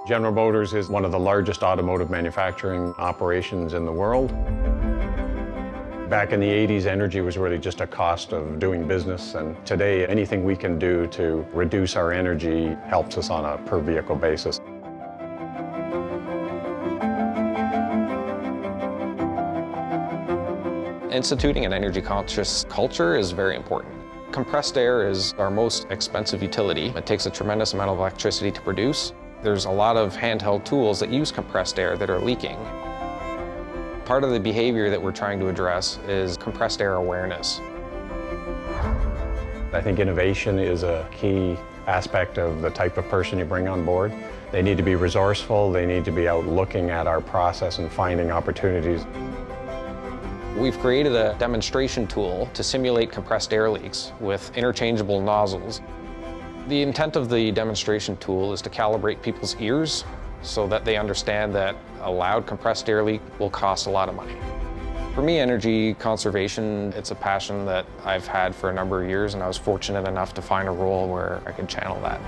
General Motors is one of the largest automotive manufacturing operations in the world. Back in the 80s, energy was really just a cost of doing business, and today anything we can do to reduce our energy helps us on a per vehicle basis. Instituting an energy-conscious culture is very important. Compressed air is our most expensive utility. It takes a tremendous amount of electricity to produce. There's a lot of handheld tools that use compressed air that are leaking. Part of the behavior that we're trying to address is compressed air awareness. I think innovation is a key aspect of the type of person you bring on board. They need to be resourceful, they need to be out looking at our process and finding opportunities. We've created a demonstration tool to simulate compressed air leaks with interchangeable nozzles. The intent of the demonstration tool is to calibrate people's ears so that they understand that a loud compressed air leak will cost a lot of money. For me, energy conservation, it's a passion that I've had for a number of years, and I was fortunate enough to find a role where I could channel that.